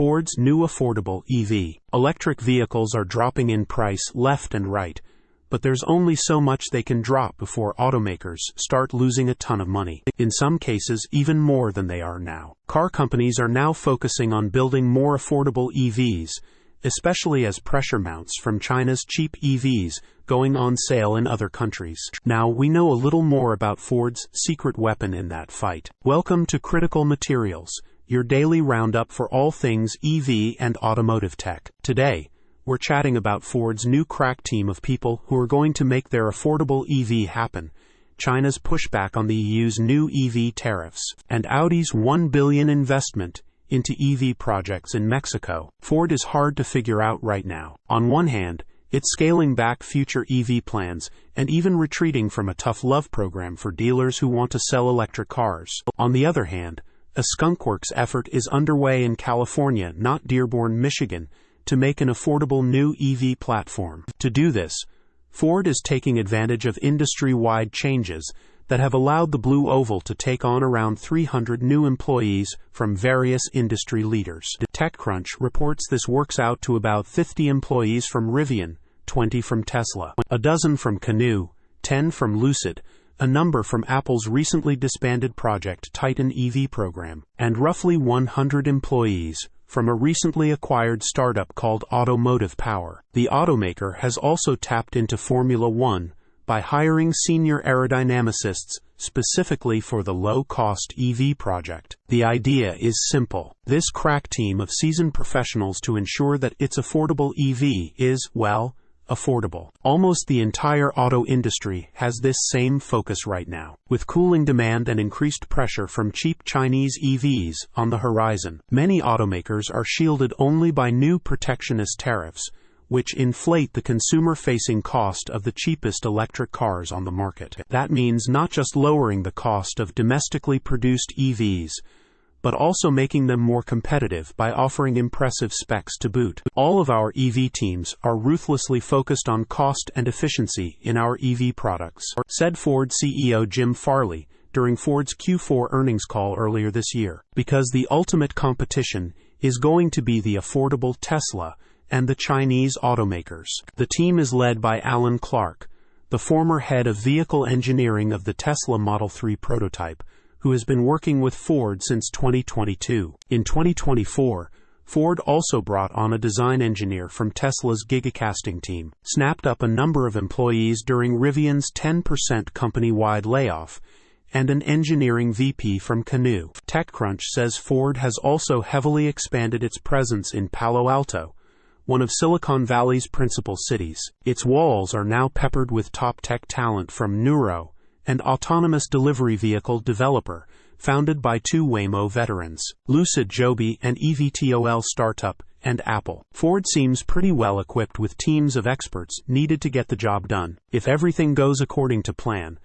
Ford's new affordable EV. Electric vehicles are dropping in price left and right, but there's only so much they can drop before automakers start losing a ton of money. In some cases, even more than they are now. Car companies are now focusing on building more affordable EVs, especially as pressure mounts from China's cheap EVs going on sale in other countries. Now we know a little more about Ford's secret weapon in that fight. Welcome to Critical Materials, your daily roundup for all things EV and automotive tech. Today, we're chatting about Ford's new crack team of people who are going to make their affordable EV happen, China's pushback on the EU's new EV tariffs, and Audi's $1 billion investment into EV projects in Mexico. Ford is hard to figure out right now. On one hand, it's scaling back future EV plans and even retreating from a tough love program for dealers who want to sell electric cars. On the other hand, a skunkworks effort is underway in California, not Dearborn, Michigan, to make an affordable new EV platform. To do this, Ford is taking advantage of industry-wide changes that have allowed the Blue Oval to take on around 300 new employees from various industry leaders. TechCrunch reports this works out to about 50 employees from Rivian, 20 from Tesla, a dozen from Canoo, 10 from Lucid, a number from Apple's recently disbanded Project Titan EV program, and roughly 100 employees from a recently acquired startup called Automotive Power. The automaker has also tapped into Formula One by hiring senior aerodynamicists specifically for the low-cost EV project. The idea is simple. This crack team of seasoned professionals to ensure that its affordable EV is, well, affordable. Almost the entire auto industry has this same focus right now. With cooling demand and increased pressure from cheap Chinese EVs on the horizon, many automakers are shielded only by new protectionist tariffs, which inflate the consumer-facing cost of the cheapest electric cars on the market. That means not just lowering the cost of domestically produced EVs, but also making them more competitive by offering impressive specs to boot. All of our EV teams are ruthlessly focused on cost and efficiency in our EV products, said Ford CEO Jim Farley during Ford's Q4 earnings call earlier this year, because the ultimate competition is going to be the affordable Tesla and the Chinese automakers. The team is led by Alan Clark, the former head of vehicle engineering of the Tesla Model 3 prototype, who has been working with Ford since 2022. In 2024, Ford also brought on a design engineer from Tesla's gigacasting team, snapped up a number of employees during Rivian's 10% company-wide layoff, and an engineering VP from Canoo. TechCrunch says Ford has also heavily expanded its presence in Palo Alto, one of Silicon Valley's principal cities. Its walls are now peppered with top tech talent from Nuro, an autonomous delivery vehicle developer founded by two Waymo veterans, Lucid Joby, an eVTOL startup, and Apple. Ford seems pretty well equipped with teams of experts needed to get the job done. If everything goes according to plan,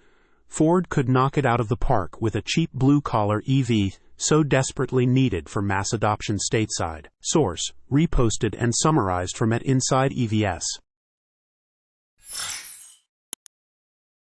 Ford could knock it out of the park with a cheap blue-collar EV so desperately needed for mass adoption stateside. Source, reposted and summarized from @insideevs.